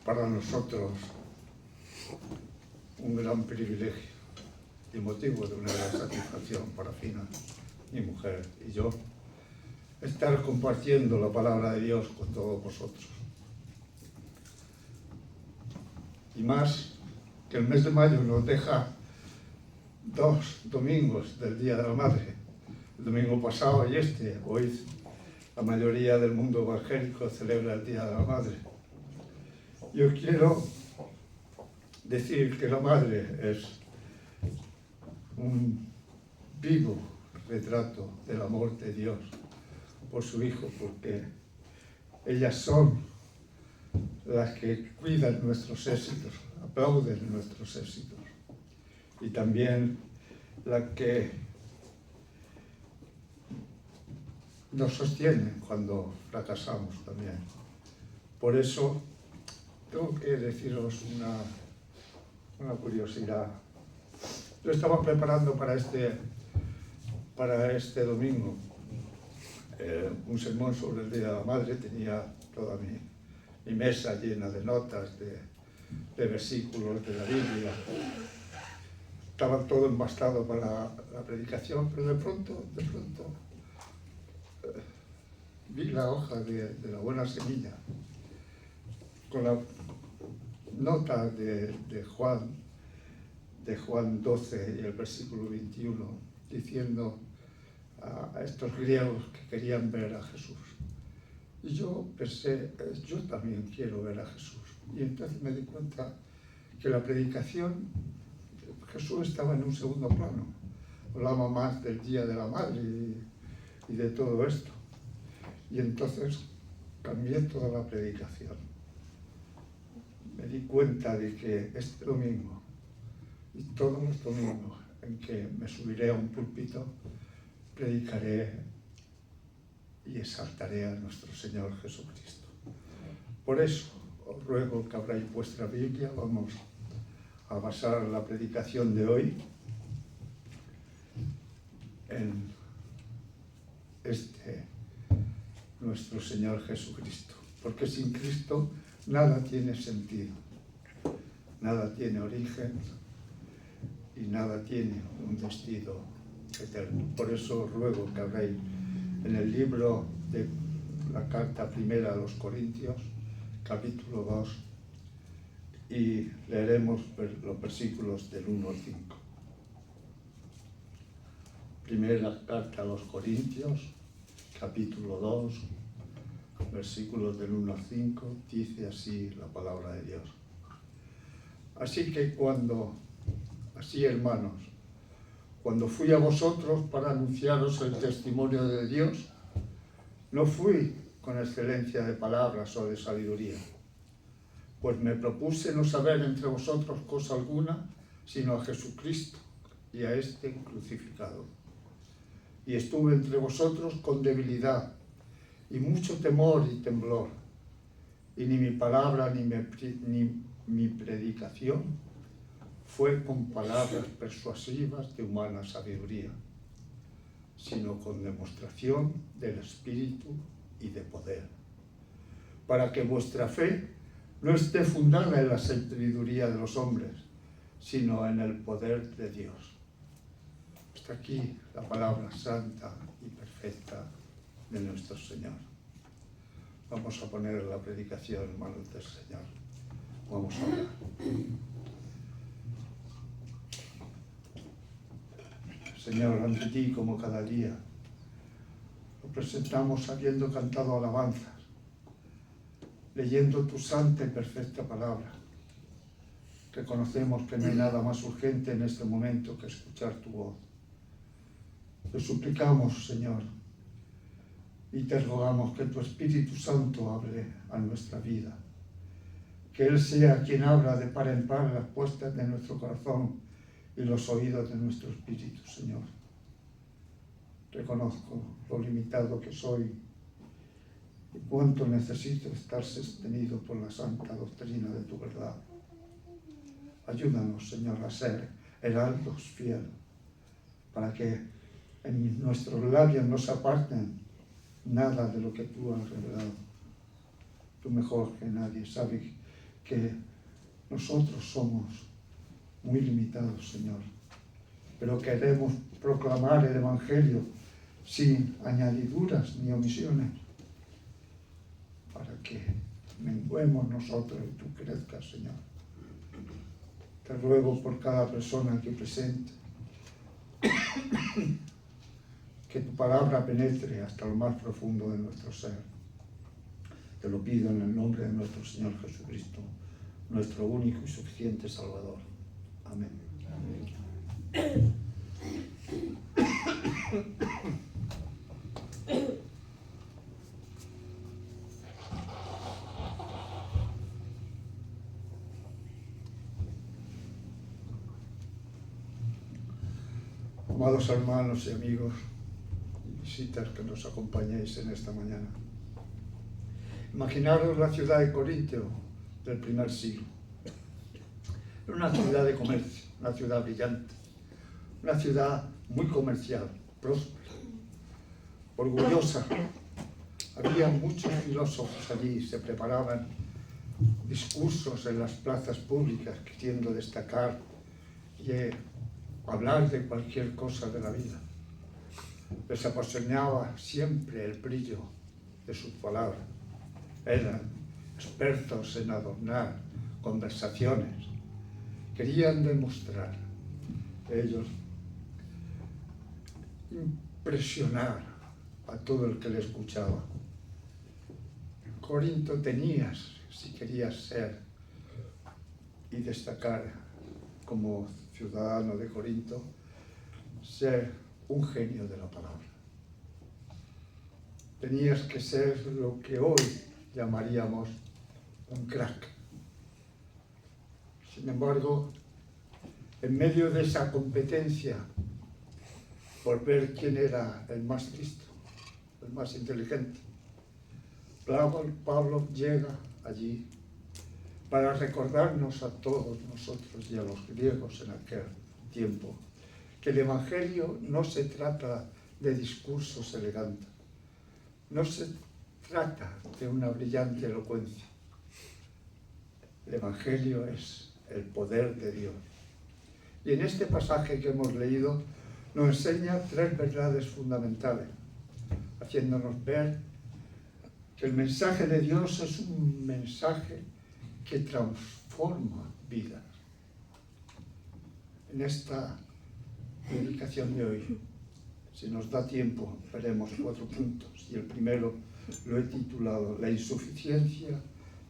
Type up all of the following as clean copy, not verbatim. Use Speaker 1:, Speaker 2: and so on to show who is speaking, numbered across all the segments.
Speaker 1: para nosotros un gran privilegio y motivo de una gran satisfacción para Fina, mi mujer y yo, estar compartiendo la palabra de Dios con todos vosotros. Y más que el mes de mayo nos deja 2 domingos del Día de la Madre, el domingo pasado y este. Hoy la mayoría del mundo evangélico celebra el Día de la Madre. Yo quiero decir que la Madre es un vivo retrato del amor de Dios por su Hijo, porque ellas son las que cuidan nuestros éxitos, aplauden nuestros éxitos, y también las que nos sostienen cuando fracasamos también. Por eso tengo que deciros una curiosidad. Yo estaba preparando para este domingo un sermón sobre el Día de la Madre. Tenía toda mi mesa llena de notas, de versículos de la Biblia. Estaba todo embastado para la predicación, pero de pronto vi la hoja de la buena semilla con la nota de Juan 12 y el versículo 21, diciendo a estos griegos que querían ver a Jesús. Y yo pensé, yo también quiero ver a Jesús. Y entonces me di cuenta que la predicación, Jesús estaba en un segundo plano. Hablaba más del Día de la Madre y de todo esto. Y entonces cambié toda la predicación. Me di cuenta de que este domingo y todos los domingos en que me subiré a un púlpito, predicaré y exaltaré a nuestro Señor Jesucristo. Por eso os ruego que abráis vuestra Biblia. Vamos a basar la predicación de hoy en nuestro Señor Jesucristo, porque sin Cristo nada tiene sentido, nada tiene origen y nada tiene un destino eterno. Por eso os ruego que abráis en el libro de la carta primera a los Corintios, capítulo 2, y leeremos los versículos del 1 al 5. Primera carta a los Corintios, capítulo 2, versículos del 1 al 5, dice así la palabra de Dios. Así que hermanos, cuando fui a vosotros para anunciaros el testimonio de Dios, no fui con excelencia de palabras o de sabiduría, pues me propuse no saber entre vosotros cosa alguna, sino a Jesucristo y a este crucificado. Y estuve entre vosotros con debilidad y mucho temor y temblor, y ni mi palabra ni mi predicación fue con palabras persuasivas de humana sabiduría, sino con demostración del Espíritu y de poder, para que vuestra fe no esté fundada en la sabiduría de los hombres, sino en el poder de Dios. Hasta aquí la palabra santa y perfecta de nuestro Señor. Vamos a poner la predicación en manos del Señor. Vamos a orar. Señor, ante ti como cada día, lo presentamos habiendo cantado alabanzas, leyendo tu santa y perfecta palabra. Reconocemos que no hay nada más urgente en este momento que escuchar tu voz. Te suplicamos, Señor, y te rogamos que tu Espíritu Santo hable a nuestra vida, que Él sea quien abra de par en par las puertas de nuestro corazón y los oídos de nuestro espíritu, Señor. Reconozco lo limitado que soy y cuánto necesito estar sostenido por la santa doctrina de tu verdad. Ayúdanos, Señor, a ser heraldos fieles, para que en nuestros labios no se aparten nada de lo que tú has revelado. Tú mejor que nadie sabes que nosotros somos muy limitados, Señor, pero queremos proclamar el Evangelio sin añadiduras ni omisiones, para que menguemos nosotros y tú crezcas, Señor. Te ruego por cada persona aquí presente que tu palabra penetre hasta lo más profundo de nuestro ser. Te lo pido en el nombre de nuestro Señor Jesucristo, nuestro único y suficiente Salvador. Amén. Amén. Amados hermanos y amigos y visitas que nos acompañéis en esta mañana, imaginaros la ciudad de Corinto del primer siglo. Era una ciudad de comercio, una ciudad brillante, una ciudad muy comercial, próspera, orgullosa. Había muchos filósofos allí, se preparaban discursos en las plazas públicas queriendo destacar y hablar de cualquier cosa de la vida. Les apasionaba siempre el brillo de sus palabras. Eran expertos en adornar conversaciones. Querían demostrar ellos, impresionar a todo el que le escuchaba. En Corinto tenías, si querías ser y destacar como ciudadano de Corinto, ser un genio de la palabra. Tenías que ser lo que hoy llamaríamos un crack. Sin embargo, en medio de esa competencia por ver quién era el más listo, el más inteligente, Pablo llega allí para recordarnos a todos nosotros y a los griegos en aquel tiempo que el Evangelio no se trata de discursos elegantes, no se trata de una brillante elocuencia. El Evangelio es el poder de Dios. Y en este pasaje que hemos leído nos enseña tres verdades fundamentales, haciéndonos ver que el mensaje de Dios es un mensaje que transforma vidas. En esta predicación de hoy, si nos da tiempo, veremos 4 puntos, y el primero lo he titulado La insuficiencia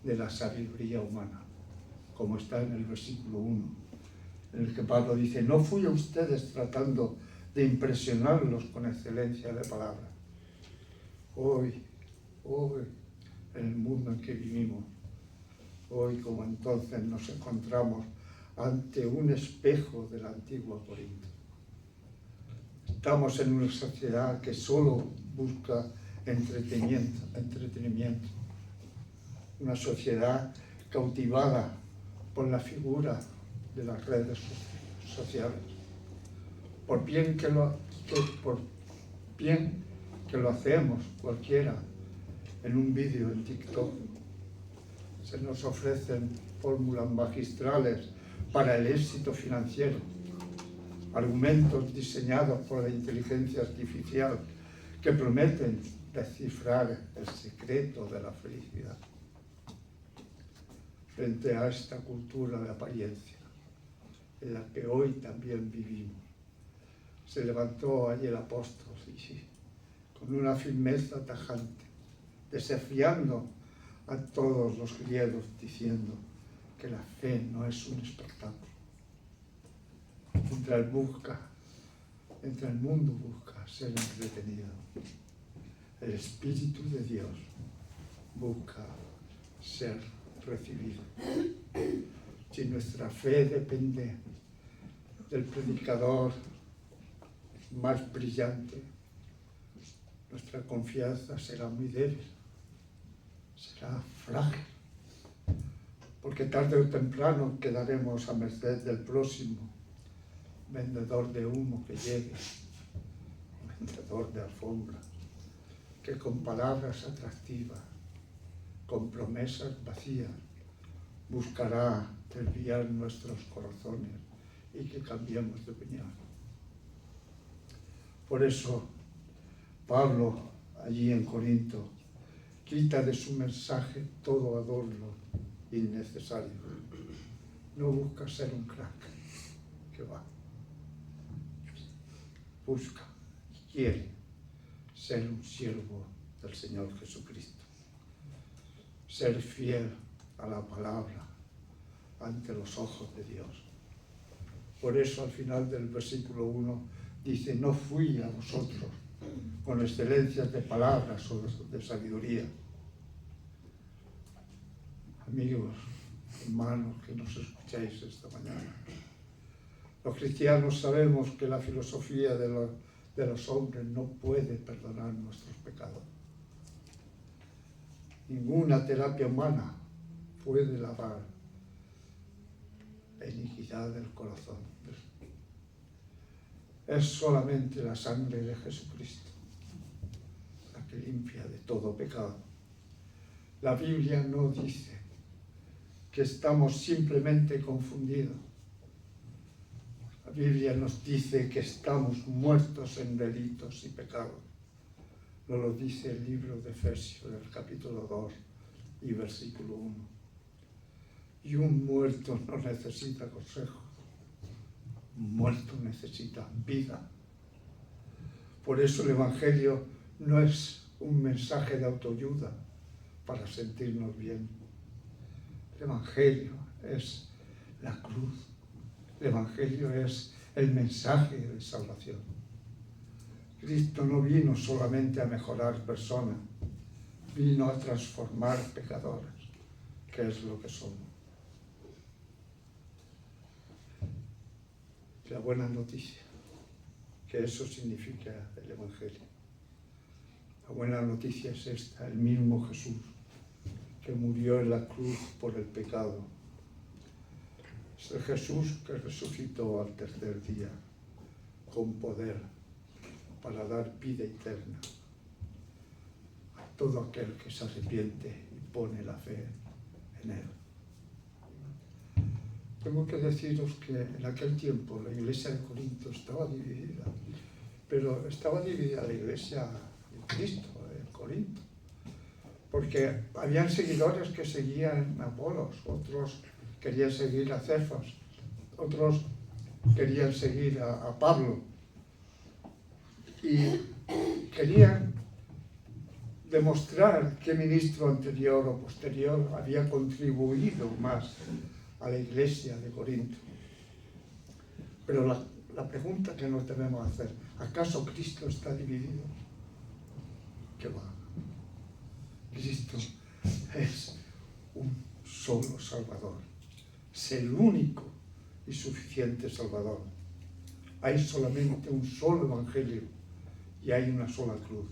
Speaker 1: de la sabiduría humana, como está en el versículo 1, en el que Pablo dice: no fui a ustedes tratando de impresionarlos con excelencia de palabra. Hoy, en el mundo en que vivimos, hoy como entonces nos encontramos ante un espejo de la antigua Corinto. Estamos en una sociedad que solo busca entretenimiento. Una sociedad cautivada por la figura de las redes sociales. Por bien que lo hacemos cualquiera en un vídeo en TikTok, se nos ofrecen fórmulas magistrales para el éxito financiero, argumentos diseñados por la inteligencia artificial que prometen descifrar el secreto de la felicidad. Frente a esta cultura de apariencia, en la que hoy también vivimos, se levantó allí el apóstol con una firmeza tajante, desafiando a todos los griegos, diciendo que la fe no es un espectáculo. Mientras el mundo busca ser entretenido, el Espíritu de Dios busca ser recibido. Si nuestra fe depende del predicador más brillante, nuestra confianza será muy débil, será frágil, porque tarde o temprano quedaremos a merced del próximo vendedor de humo que llegue, vendedor de alfombras, que con palabras atractivas, con promesas vacías, buscará desviar nuestros corazones y que cambiemos de opinión. Por eso, Pablo, allí en Corinto, quita de su mensaje todo adorno innecesario. No busca ser un crack, que va. Busca y quiere ser un siervo del Señor Jesucristo. Ser fiel a la palabra ante los ojos de Dios. Por eso al final del versículo 1 dice: no fui a vosotros con excelencias de palabras o de sabiduría. Amigos, hermanos que nos escucháis esta mañana, los cristianos sabemos que la filosofía de los hombres no puede perdonar nuestros pecados. Ninguna terapia humana puede lavar la iniquidad del corazón. Es solamente la sangre de Jesucristo la que limpia de todo pecado. La Biblia no dice que estamos simplemente confundidos. La Biblia nos dice que estamos muertos en delitos y pecados. Nos lo dice el libro de Efesios, del capítulo 2 y versículo 1. Y un muerto no necesita consejo. Un muerto necesita vida. Por eso el Evangelio no es un mensaje de autoayuda para sentirnos bien. El Evangelio es la cruz. El Evangelio es el mensaje de salvación. Cristo no vino solamente a mejorar personas, vino a transformar pecadores, que es lo que somos. La buena noticia, que eso significa el Evangelio. La buena noticia es esta: el mismo Jesús que murió en la cruz por el pecado. Es el Jesús que resucitó al tercer día con poder para dar vida eterna a todo aquel que se arrepiente y pone la fe en él. Tengo que deciros que en aquel tiempo la iglesia de Corinto estaba dividida, pero estaba dividida la iglesia de Cristo en Corinto, porque habían seguidores que seguían a Apolos, otros querían seguir a Cefas, otros querían seguir a Pablo y querían demostrar qué ministro anterior o posterior había contribuido más a la iglesia de Corinto. Pero la pregunta que nos debemos hacer: ¿acaso Cristo está dividido? ¿Qué va? Cristo es un solo Salvador, es el único y suficiente Salvador. Hay solamente un solo Evangelio y hay una sola cruz.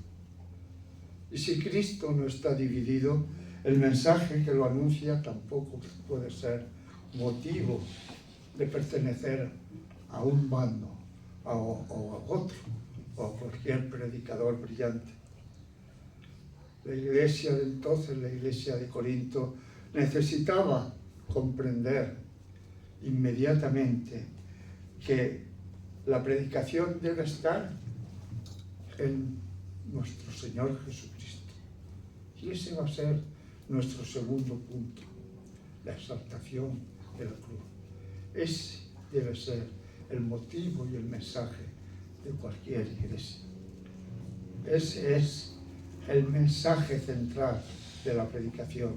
Speaker 1: Y si Cristo no está dividido, el mensaje que lo anuncia tampoco puede ser motivo de pertenecer a un bando o a otro, o a cualquier predicador brillante. La iglesia de entonces, la iglesia de Corinto, necesitaba comprender inmediatamente que la predicación debe estar en nuestro Señor Jesucristo. Y ese va a ser nuestro segundo punto: la exaltación de la cruz. Ese debe ser el motivo y el mensaje de cualquier iglesia. Ese es el mensaje central de la predicación: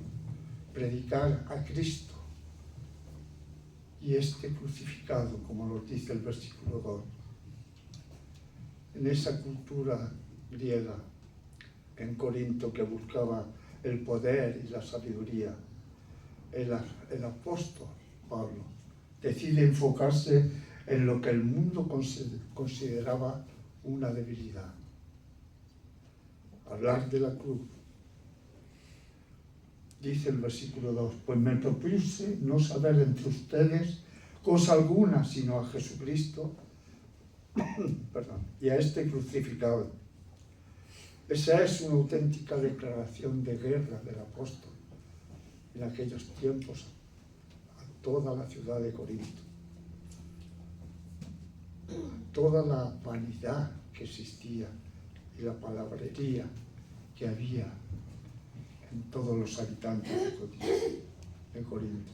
Speaker 1: predicar a Cristo y este crucificado, como nos dice el versículo 2. En esa cultura griega, en Corinto, que buscaba el poder y la sabiduría, el apóstol Pablo decide enfocarse en lo que el mundo consideraba una debilidad: hablar de la cruz. Dice el versículo 2: pues me propuse no saber entre ustedes cosa alguna sino a Jesucristo y a este crucificado. Esa es una auténtica declaración de guerra del apóstol en aquellos tiempos toda la ciudad de Corinto. Toda la vanidad que existía y la palabrería que había en todos los habitantes de Corinto.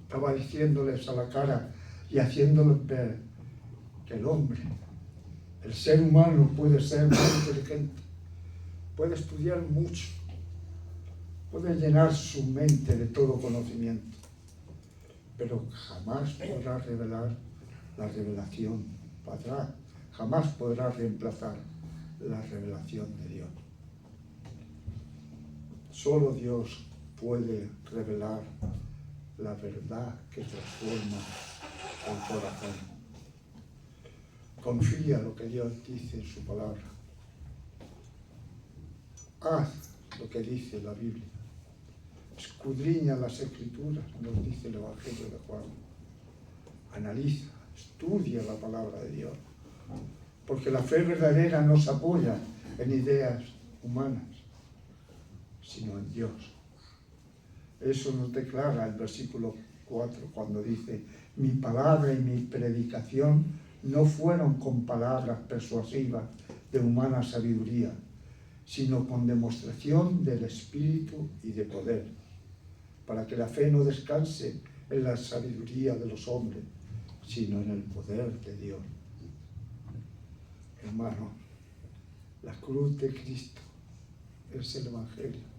Speaker 1: Estaba diciéndoles a la cara y haciéndoles ver que el hombre, el ser humano, puede ser muy inteligente, puede estudiar mucho, puede llenar su mente de todo conocimiento, pero jamás podrá revelar la revelación, jamás podrá reemplazar la revelación de Dios. Solo Dios puede revelar la verdad que transforma el corazón. Confía en lo que Dios dice en su palabra. Haz lo que dice la Biblia. Escudriña las Escrituras, nos dice el Evangelio de Juan. Analiza, estudia la palabra de Dios. Porque la fe verdadera no se apoya en ideas humanas, sino en Dios. Eso nos declara el versículo 4 cuando dice: mi palabra y mi predicación no fueron con palabras persuasivas de humana sabiduría, sino con demostración del Espíritu y de poder, para que la fe no descanse en la sabiduría de los hombres, sino en el poder de Dios. Hermano, la cruz de Cristo es el Evangelio.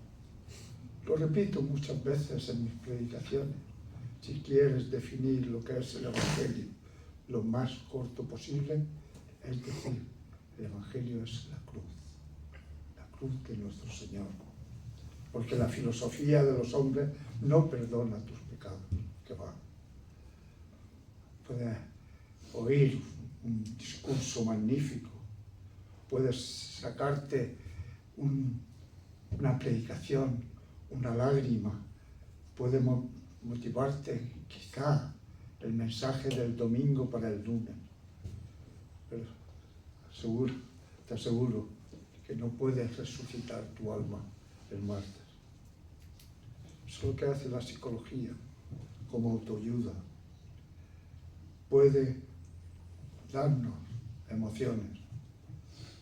Speaker 1: Lo repito muchas veces en mis predicaciones. Si quieres definir lo que es el Evangelio lo más corto posible, es decir, el Evangelio es la cruz de nuestro Señor. Porque la filosofía de los hombres no perdona tus pecados, que va. Puedes oír un discurso magnífico, puedes sacarte una predicación, una lágrima, puede motivarte quizá el mensaje del domingo para el lunes, pero te aseguro que no puedes resucitar tu alma el martes. Eso es lo que hace la psicología como autoayuda. Puede darnos emociones,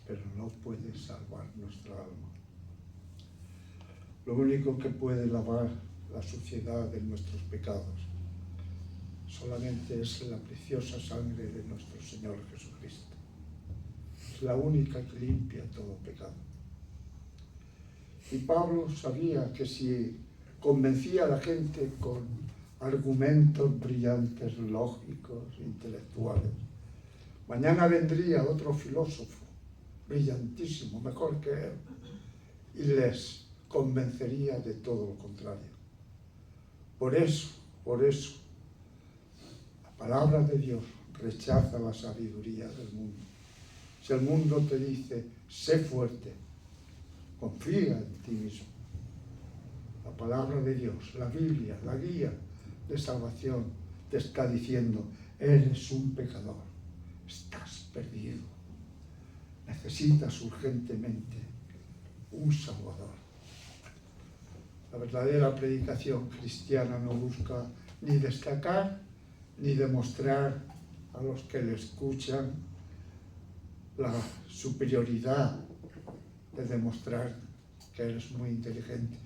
Speaker 1: pero no puede salvar nuestra alma. Lo único que puede lavar la suciedad de nuestros pecados solamente es la preciosa sangre de nuestro Señor Jesucristo. Es la única que limpia todo pecado. Y Pablo sabía que si convencía a la gente con argumentos brillantes, lógicos, intelectuales, mañana vendría otro filósofo brillantísimo, mejor que él, y les convencería de todo lo contrario. Por eso, la palabra de Dios rechaza la sabiduría del mundo. Si el mundo te dice, sé fuerte, confía en ti mismo. La palabra de Dios, la Biblia, la guía de salvación, te está diciendo, eres un pecador, estás perdido, necesitas urgentemente un Salvador. La verdadera predicación cristiana no busca ni destacar ni demostrar a los que le escuchan la superioridad de demostrar que eres muy inteligente.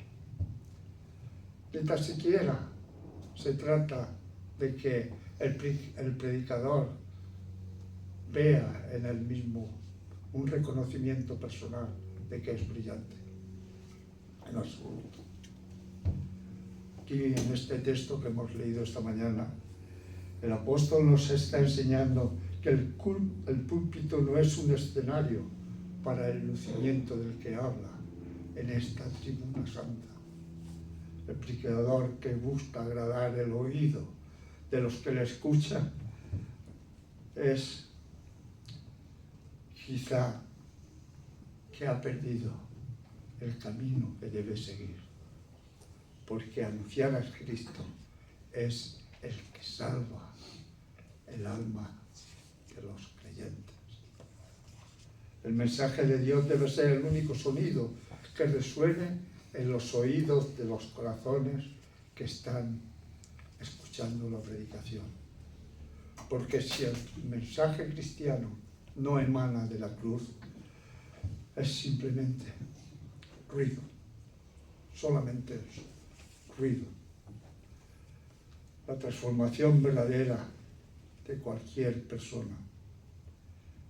Speaker 1: Ni tan siquiera se trata de que el predicador vea en él mismo un reconocimiento personal de que es brillante. En absoluto. Aquí en este texto que hemos leído esta mañana, el apóstol nos está enseñando que el púlpito no es un escenario para el lucimiento del que habla en esta tribuna santa. El predicador que busca agradar el oído de los que le escuchan es quizá que ha perdido el camino que debe seguir. Porque anunciar a Cristo es el que salva el alma de los creyentes. El mensaje de Dios debe ser el único sonido que resuene en los oídos de los corazones que están escuchando escuchando la predicación. Porque si el mensaje cristiano no emana de la cruz, es simplemente ruido, solamente eso, ruido. La transformación verdadera de cualquier persona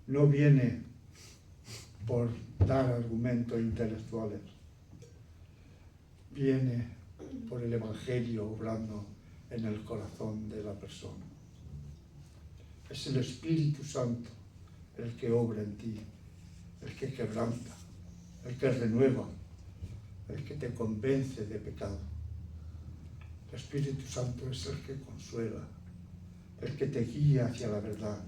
Speaker 1: no viene por dar argumentos intelectuales, viene por el Evangelio obrando en el corazón de la persona. Es el Espíritu Santo el que obra en ti, el que quebranta, el que renueva, el que te convence de pecado. El Espíritu Santo es el que consuela, el que te guía hacia la verdad,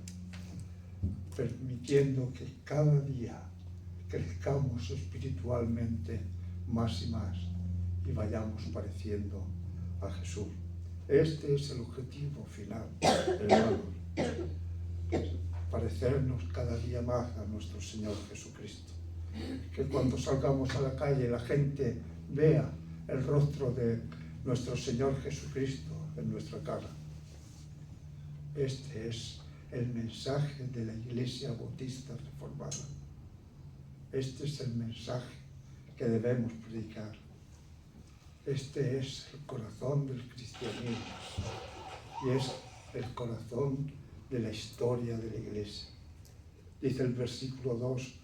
Speaker 1: permitiendo que cada día crezcamos espiritualmente más y más y vayamos pareciendo a Jesús. Este es el objetivo final, hermanos, parecernos cada día más a nuestro Señor Jesucristo. Que cuando salgamos a la calle la gente vea el rostro de nuestro Señor Jesucristo en nuestra cara. Este es el mensaje de la Iglesia Bautista Reformada. Este es el mensaje que debemos predicar. Este es el corazón del cristianismo y es el corazón de la historia de la Iglesia. Dice el versículo 2,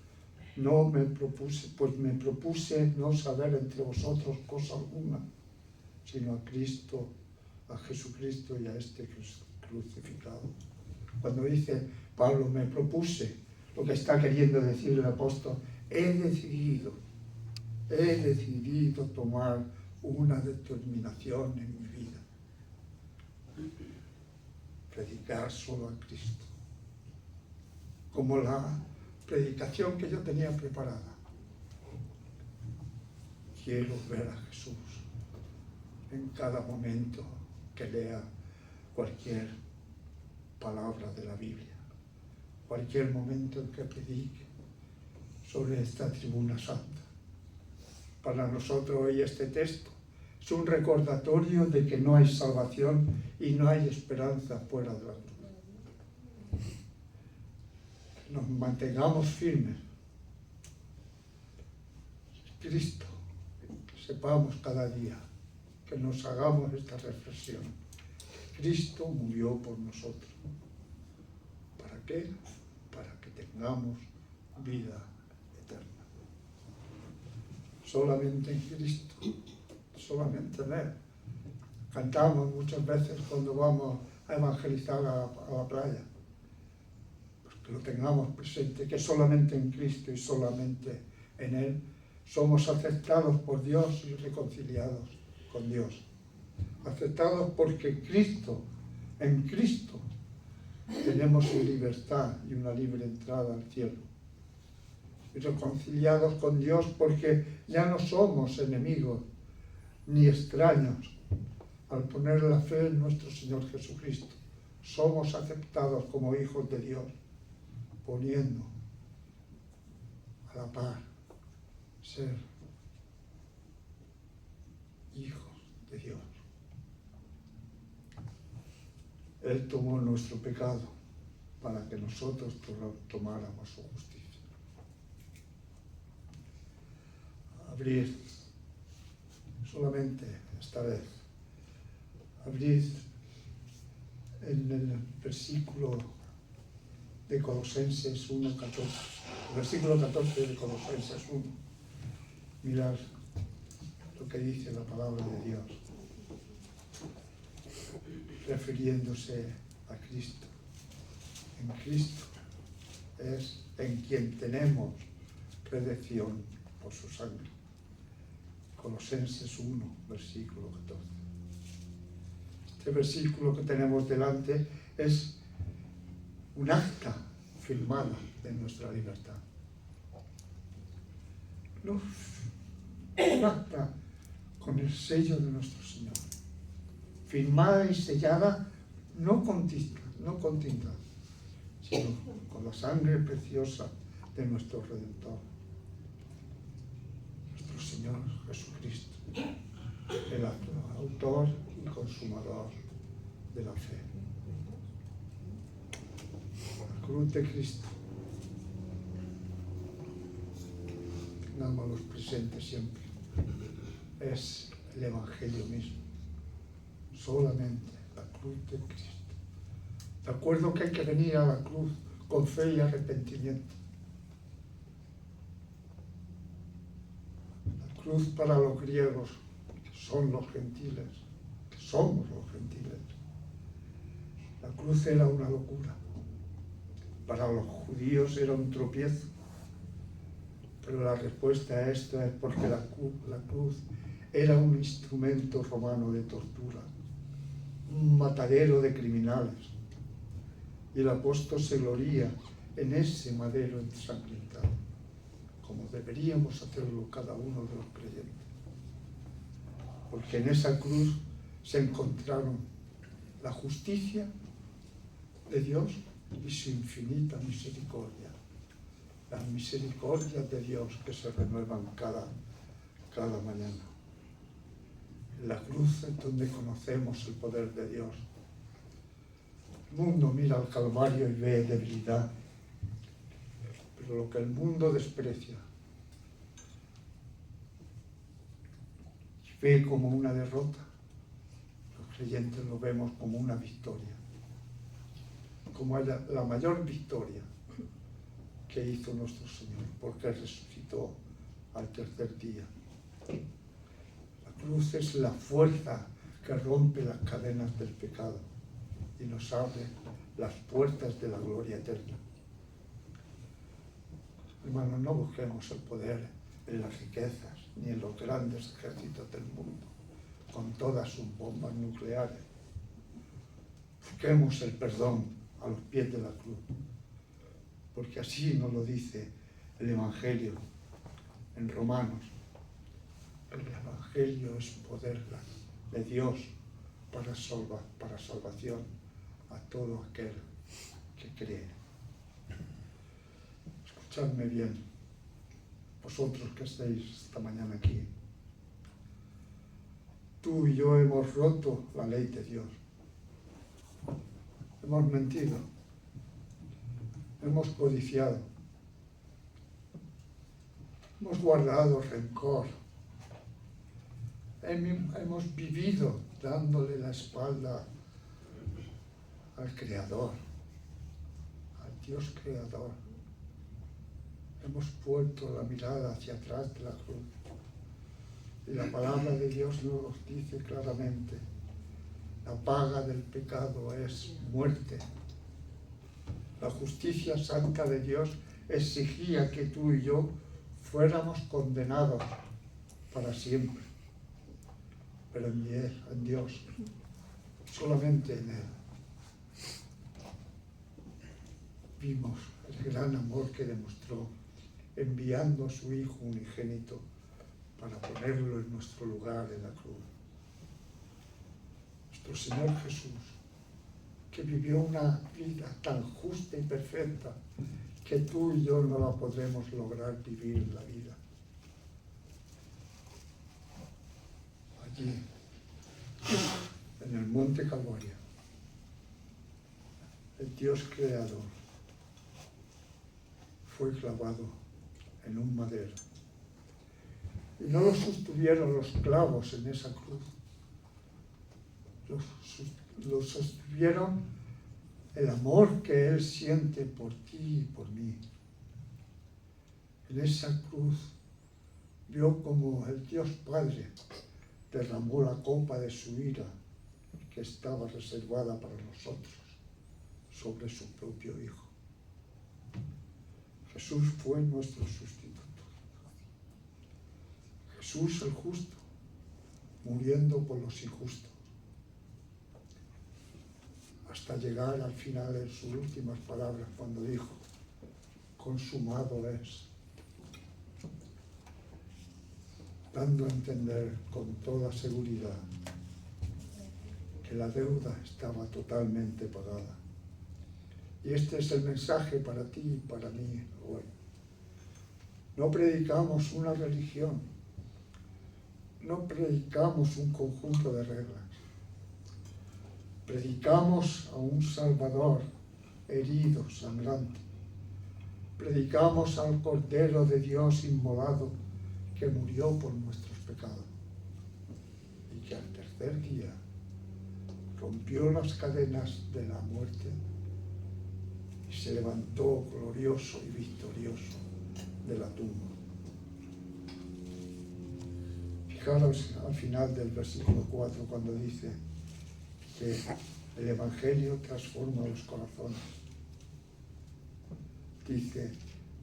Speaker 1: pues me propuse no saber entre vosotros cosa alguna, sino a Cristo, a Jesucristo y a este crucificado. Cuando dice Pablo, me propuse, lo que está queriendo decir el apóstol, he decidido tomar una determinación en mi vida. Predicar solo a Cristo. Como la predicación que yo tenía preparada. Quiero ver a Jesús en cada momento que lea cualquier palabra de la Biblia, cualquier momento en que predique sobre esta tribuna santa. Para nosotros hoy este texto es un recordatorio de que no hay salvación y no hay esperanza fuera de la cruz. Nos mantengamos firmes. Cristo, sepamos cada día que nos hagamos esta reflexión. Cristo murió por nosotros. ¿Para qué? Para que tengamos vida eterna. Solamente en Cristo, solamente en Él. Cantamos muchas veces cuando vamos a evangelizar a la playa. Pues que lo tengamos presente, que solamente en Cristo y solamente en Él somos aceptados por Dios y reconciliados con Dios. Aceptados porque en Cristo, tenemos libertad y una libre entrada al cielo. Y reconciliados con Dios porque ya no somos enemigos ni extraños. Al poner la fe en nuestro Señor Jesucristo, somos aceptados como hijos de Dios, poniendo a la par ser hijos de Dios. Él tomó nuestro pecado para que nosotros tomáramos su justicia. Abrir, solamente esta vez, abrir en el versículo de Colosenses 1:14, el versículo 14 de Colosenses 1. Mirad lo que dice la palabra de Dios, refiriéndose a Cristo. En Cristo es en quien tenemos redención por su sangre. Colosenses 1, versículo 14. Este versículo que tenemos delante es un acta firmada de nuestra libertad. No, un acta con el sello de nuestro Señor. Firmada y sellada no con tinta, sino con la sangre preciosa de nuestro Redentor, nuestro Señor Jesucristo, el autor y consumador de la fe. La cruz de Cristo. Tengámoslos presentes siempre. Es el Evangelio mismo. Solamente la cruz de Cristo. De acuerdo que hay que venir a la cruz con fe y arrepentimiento. La cruz para los griegos, que son los gentiles, que somos los gentiles. La cruz era una locura. Para los judíos era un tropiezo. Pero la respuesta a esto es porque la cruz era un instrumento romano de tortura, un matadero de criminales. Y el apóstol se gloría en ese madero ensangrentado, como deberíamos hacerlo cada uno de los creyentes. Porque en esa cruz se encontraron la justicia de Dios y su infinita misericordia. Las misericordias de Dios que se renuevan cada mañana. En la cruz es donde conocemos el poder de Dios. El mundo mira al Calvario y ve debilidad, pero lo que el mundo desprecia ve como una derrota, los creyentes lo vemos como una victoria, como la mayor victoria que hizo nuestro Señor, porque resucitó al tercer día. La cruz es la fuerza que rompe las cadenas del pecado y nos abre las puertas de la gloria eterna. Hermanos, no busquemos el poder en las riquezas ni en los grandes ejércitos del mundo, con todas sus bombas nucleares. Busquemos el perdón a los pies de la cruz, porque así nos lo dice el Evangelio en Romanos. El Evangelio es poder de Dios para salvación a todo aquel que cree. Escuchadme bien, vosotros que estáis esta mañana aquí. Tú y yo hemos roto la ley de Dios. Hemos mentido. Hemos codiciado. Hemos guardado rencor. Hemos vivido dándole la espalda al Creador, al Dios Creador. Hemos puesto la mirada hacia atrás de la cruz. Y la palabra de Dios nos dice claramente: la paga del pecado es muerte. La justicia santa de Dios exigía que tú y yo fuéramos condenados para siempre. Pero en Dios, solamente en Él, vimos el gran amor que demostró enviando a su Hijo unigénito para ponerlo en nuestro lugar en la cruz. Nuestro Señor Jesús, que vivió una vida tan justa y perfecta que tú y yo no la podremos lograr vivir la vida. Allí, en el Monte Calvario, el Dios Creador fue clavado en un madero. Y no lo sostuvieron los clavos en esa cruz. Lo sostuvieron el amor que Él siente por ti y por mí. En esa cruz vio como el Dios Padre derramó la copa de su ira que estaba reservada para nosotros sobre su propio Hijo. Jesús fue nuestro sustituto. Jesús el justo, muriendo por los injustos, hasta llegar al final en sus últimas palabras cuando dijo: consumado es, dando a entender con toda seguridad que la deuda estaba totalmente pagada. Y este es el mensaje para ti y para mí hoy. No predicamos una religión, no predicamos un conjunto de reglas. Predicamos a un Salvador herido, sangrante. Predicamos al Cordero de Dios inmolado que murió por nuestros pecados y que al tercer día rompió las cadenas de la muerte y se levantó glorioso y victorioso de la tumba. Fijaros al final del versículo 4 cuando dice que el Evangelio transforma los corazones. Dice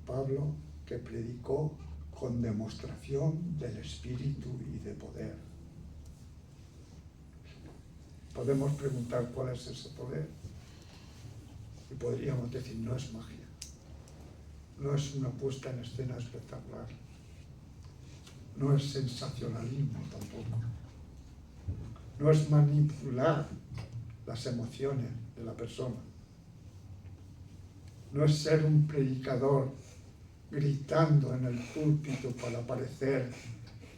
Speaker 1: Pablo que predicó con demostración del Espíritu y de poder. Podemos preguntar cuál es ese poder y podríamos decir no es magia, no es una puesta en escena espectacular, no es sensacionalismo tampoco, no es manipular las emociones de la persona, no es ser un predicador gritando en el púlpito para parecer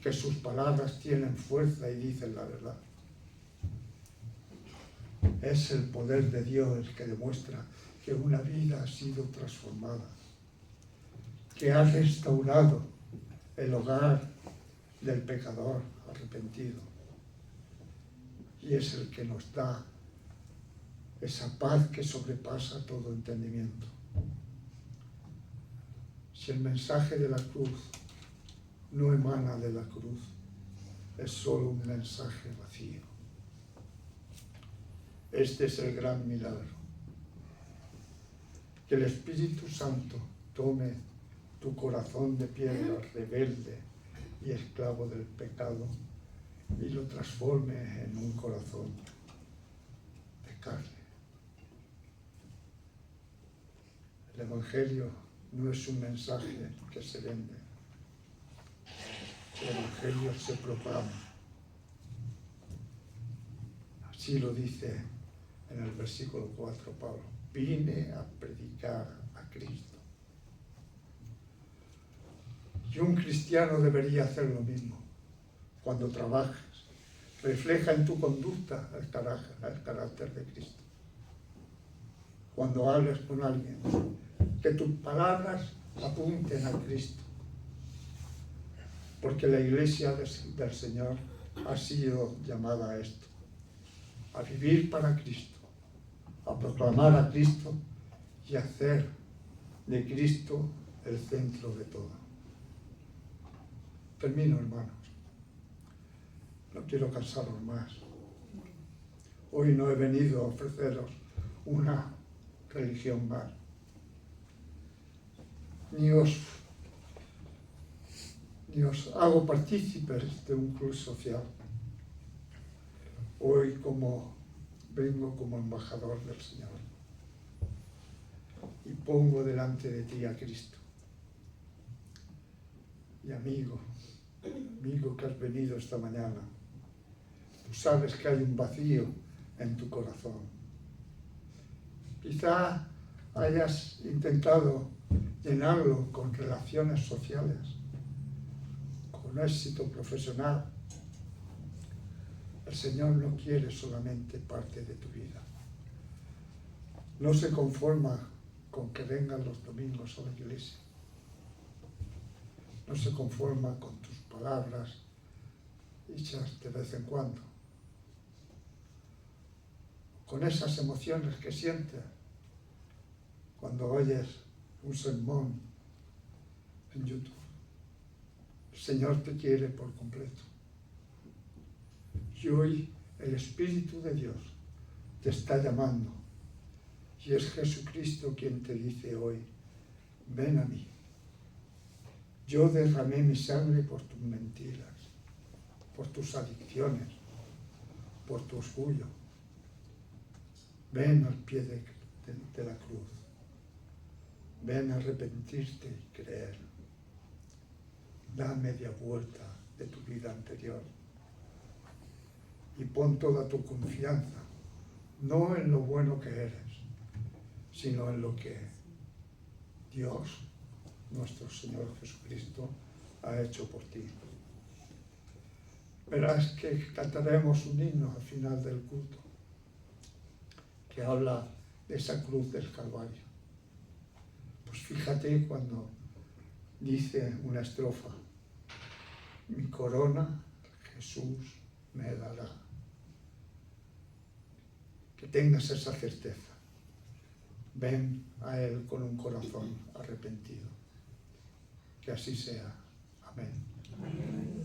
Speaker 1: que sus palabras tienen fuerza y dicen la verdad. Es el poder de Dios el que demuestra que una vida ha sido transformada, que ha restaurado el hogar del pecador arrepentido. Y es el que nos da esa paz que sobrepasa todo entendimiento. Si el mensaje de la cruz no emana de la cruz, es solo un mensaje vacío. Este es el gran milagro. Que el Espíritu Santo tome tu corazón de piedra rebelde y esclavo del pecado y lo transforme en un corazón de carne. El Evangelio no es un mensaje que se vende. El Evangelio se proclama. Así lo dice en el versículo 4 Pablo. Vine a predicar a Cristo. Y un cristiano debería hacer lo mismo. Cuando trabajes, refleja en tu conducta el carácter de Cristo. Cuando hables con alguien, que tus palabras apunten a Cristo. Porque la Iglesia del Señor ha sido llamada a esto, a vivir para Cristo, a proclamar a Cristo y hacer de Cristo el centro de todo. Termino, hermanos. No quiero cansaros más. Hoy no he venido a ofreceros una religión más. Ni os hago partícipes de un club social. Hoy vengo como embajador del Señor y pongo delante de ti a Cristo. Y amigo que has venido esta mañana, tú sabes que hay un vacío en tu corazón. Quizá hayas intentado llenarlo con relaciones sociales, con éxito profesional. El Señor no quiere solamente parte de tu vida. No se conforma con que vengan los domingos a la iglesia. No se conforma con tus palabras dichas de vez en cuando, con esas emociones que sientes cuando oyes un sermón en YouTube. El Señor te quiere por completo. Y hoy el Espíritu de Dios te está llamando. Y es Jesucristo quien te dice hoy, ven a mí. Yo derramé mi sangre por tus mentiras, por tus adicciones, por tu orgullo. Ven al pie de la cruz. Ven a arrepentirte y creer. Da media vuelta de tu vida anterior. Y pon toda tu confianza, no en lo bueno que eres, sino en lo que Dios, nuestro Señor Jesucristo, ha hecho por ti. Verás que cantaremos un himno al final del culto. que habla de esa cruz del Calvario. Pues fíjate cuando dice una estrofa: mi corona Jesús me dará. Que tengas esa certeza. Ven a Él con un corazón arrepentido. Que así sea. Amén.
Speaker 2: Amén.